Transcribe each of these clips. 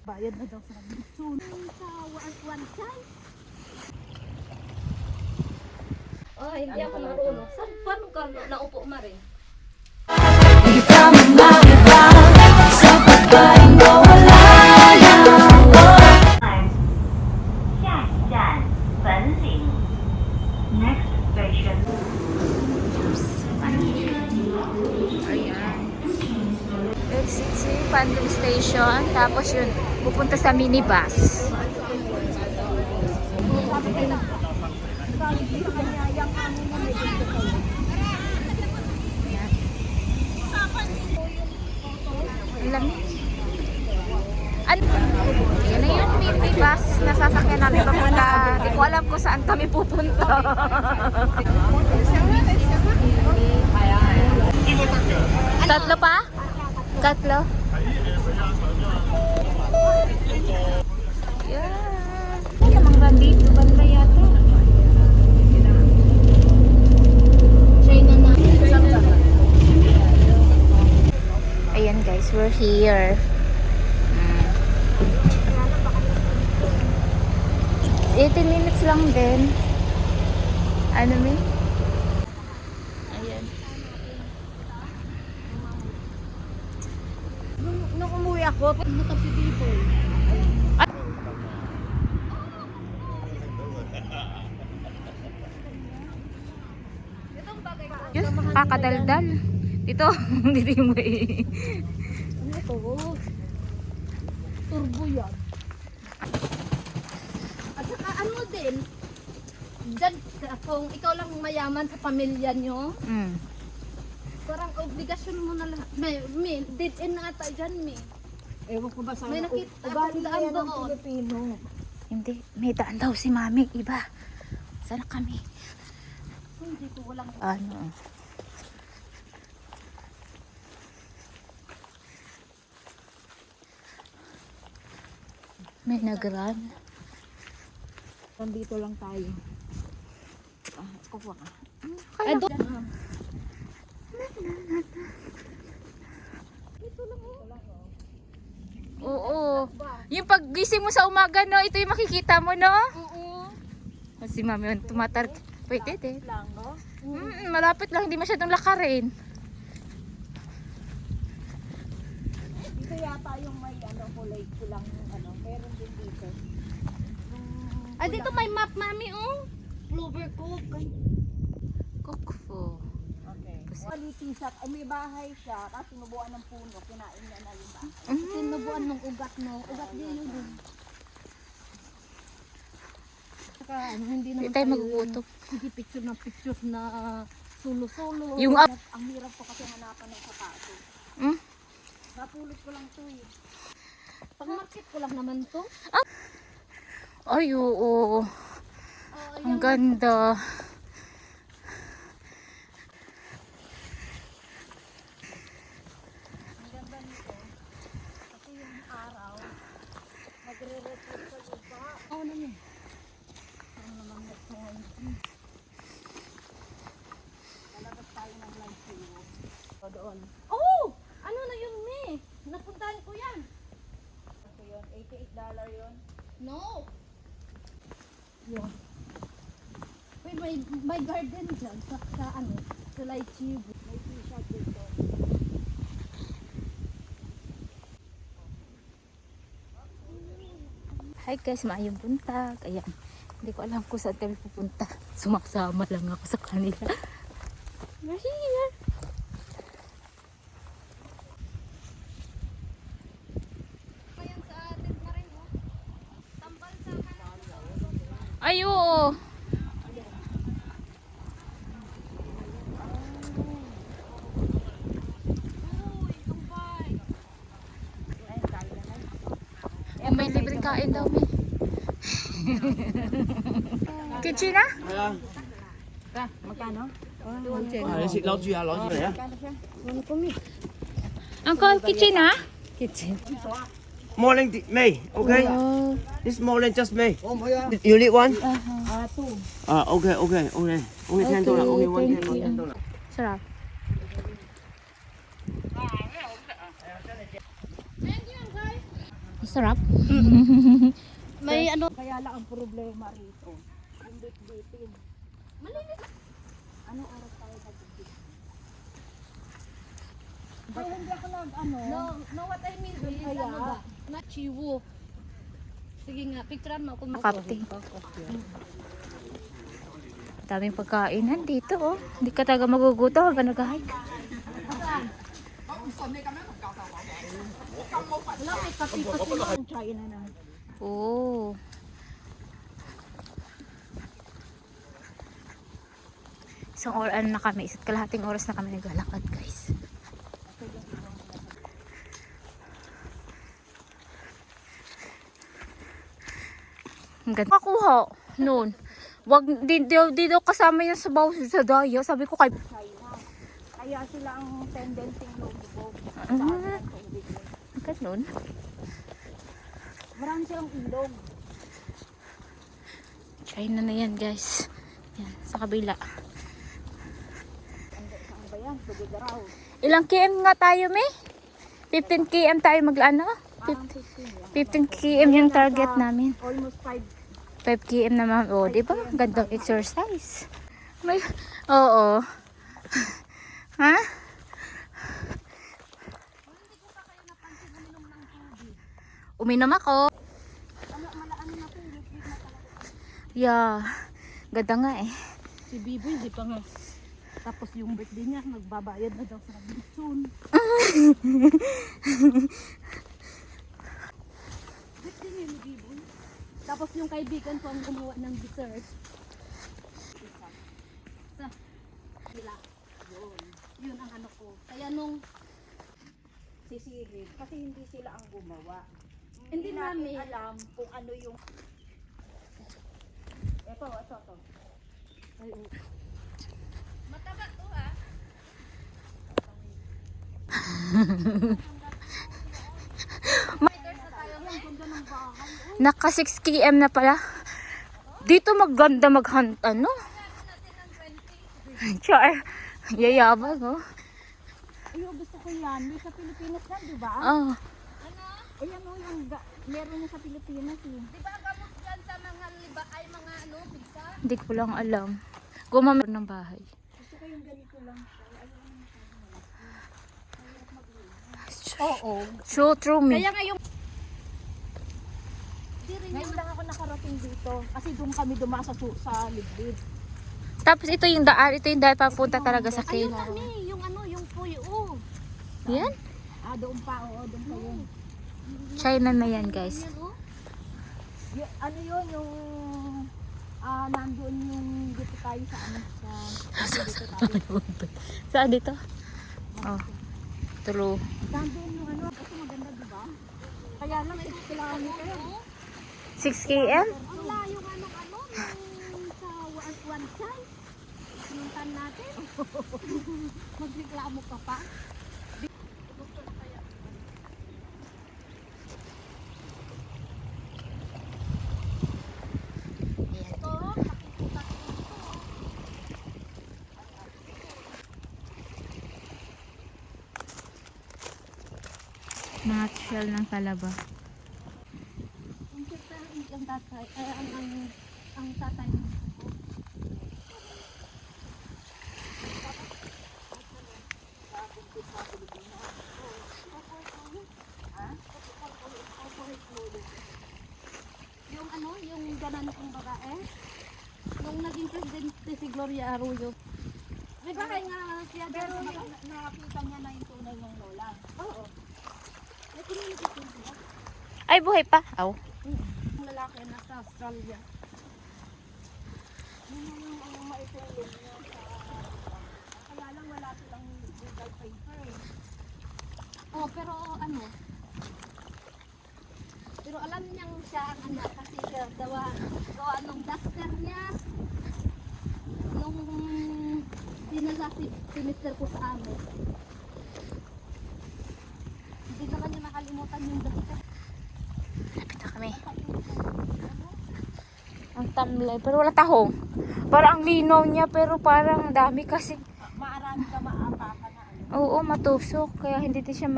Bayad na daw sa bitsun. Sa one side. Oh, hindi ako marunong. Saan paano ka naupo ma rin? Sa pagbaling mawala na. 下一站本岭 Next station Exit si Bandung Station. Tapos yun, pupunta sa minibus. Lamig. Ano? Yan na yung minibus na sasakyan namin papunta. Hindi ko alam kung saan kami pupunta. Tatlo pa? Tatlo? Yan. Ay, namang randito. Banda yata. Ayan guys, we're here. 18 minutes lang din. Ano mi? Ayan. Nung umuwi ako, pumunta si Dipoy. Diyos, kakadaldal. Dito, dito yung may... Ano to? Turbo yan. At saka ano din, dyan, kung ikaw lang mayaman sa pamilya nyo, parang obligasyon mo na lahat. May dead end na ata dyan, may. Ewan ko ba sa may nakita akong daan doon. Hindi, may daan daw si Mami. Iba. Sana kami. Hindi ko walang... Ano? May nag-run. Nandito lang tayo. Kuha ka. Ay, doon. Oo. Yung paggising mo sa umaga, no? Ito yung makikita mo, no? Oo. Si Mami, tumatar... Pwede, Lang, no? malapit lang. Hindi masyadong lakarin. Dito yata yung may ano, kulay kulang ano. Meron din dito. Ay, dito may map, Mami, oh. Clover Cove. Cookful. Okay. Palitisat, ay may bahay siya, tapos sinubuan ng puno, kinain niya na yung bahay. Sinubuan ng ugat, no? Ugat din yun. Saka, hindi naman Hindi tayo magugutom. Hindi picture na sulo-sulo. Yung up. Ang hirap ko kasi hanapan ng sapato. Napulot ko lang to eh. Pag market ko lang naman to. Ay, oo. Ang ganda. Ang ganda nito. Kasi yung araw, magre-reflect sa lupa. Oo naman. Ano naman ito ngayon? Lalabas tayo ng live view. O doon. Oh! Ano na yun, me? Napuntahan ko yan. Ito yun, $88 yun. No! Yun. Wait, may garden dyan sa ano, sa lychee. May t-shirt dito. Hi guys, maayong buntag. Ayan. Hindi ko alam kung saan kami pupunta. Sumaksama lang ako sa kanila. We're here. Ayan sa atin na rin, oh. Tambal sa kanan. Ay, oo. Yung may libreng kain daw, may. Kitchen na? Magkano? Lấy lót gì à? Lót gì đấy? Uncle, kitchen na? More than me, okay? This more than just me. You need one? Two. Okay. Only $10. Only one $10. Sarap. Sarap. May ano. Kaya lang ang problema rito. Yung bit-bitin. Malinis. Ano oras tayo nag-bit? Kaya hindi ako No, what I mean is, ano ba? Na chiwo. Sige nga, picturean mo kung Kapti. Daming pagkainan dito, oh. Hindi ka talaga magugutom habang nag-hike. Wala, may kapi-pati ng China na. Oh. Isang oras na kami. Isa't kalahating oras na kami naglalakad, guys. Ang ganda. Makuha noon. Wag di daw kasama yan sa bawas sa daya. Sabi ko kay China. Kaya sila ang tendency lubog. ganun. Marami silang ilog. China na yan, guys. Yan, sa kabila. Saan ba yan? Bugidaraw. Ilang km nga tayo, May? 15 km tayo maglaano? Parang 15 15 km yung target namin. Almost 5 km naman. O, di ba? Gandang exercise. May, oo. Ha? Uminom ako. Yeah. Ganda nga eh. Si Biboy, di pa nga. Tapos yung birthday niya, nagbabayad na daw sa bitsun. Birthday niya ni Biboy. Tapos yung kaibigan ko ang gumawa ng dessert. Sa sila. Yun ang ano ko. Kaya nung Sisilid kasi hindi sila ang gumawa. hindi namin Alam kung ano yung ito. Ay, oh. Naka 6 km na pala. Dito maganda maghunt ano? Char. Yayabang, oh. ayun, gusto ko yan. May sa Pilipinas na, di ba? Oh. Ayan o, meron na sa Pilipinas eh. Di ba gamot dyan sa mga liba ay mga ano, pigsa? Hindi ko lang alam. Gumamit ng bahay. Gusto ko yung ganito lang siya. Oo. So true me. Kaya nga yung Ngayon lang ako nakarating dito. Kasi doon kami dumasa sa liblib. Tapos ito yung daan papunta talaga sa cave. yung ano, yung puyo. Yan. Doon pa, oo, doon pa yun. China na yan, guys. Ano yun, yung nandoon yung dito tayo sa ano, dito tayo. Saan dito? Oh. True. Nandoon yung ano, kasi maganda, di ba? Kaya lang, 6 kilometer. 6 km? Ang layo nga nung ano, nung sa one side. Sinuntan natin. Magreklamo ka pa. Mga shell ng kalaba. Ang tatay, ang tatay. Yung ano, yung ganan kong babae, nung naging presidente si Gloria Arroyo. May bahay nga siya, pero Nakakita niya na yung tunay ng lola. oo. May community siya. Ay, buhay pa. Aw. Ang lalaki nasa Australia. Yung maitulong niya kaya lang wala silang legal paper eh. Oh, pero ano? Pero alam niyang siya ang anak kasi gawa nung duster niya. Nung dinala si Mr. ko sa amin. Hindi naman niya nakalimutan yung duster. Lapit na kami. Ang tamlay. Pero wala tahong. Parang ang linaw niya pero parang dami kasi. Maarami ka maapakan na ano. Oo, matusok. Kaya hindi din siya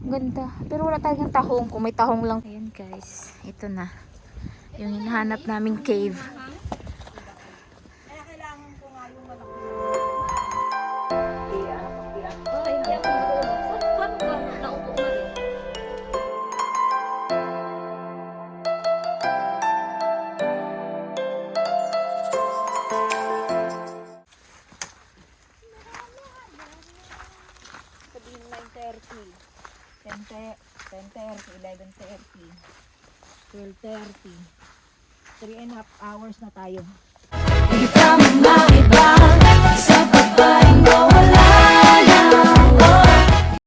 Ganda. Pero wala talagang tahong. Kung may tahong lang. Ayan guys. Ito na. Yung hinahanap naming cave. Kaya kailangan ko nga yung malaki. Ay, hindi ako marunong. Saan ka naupo na rin? Sabihin 9:30. 10:30, 11:30, 12:30. 3.5 hours na tayo. Ikaw ang maiba.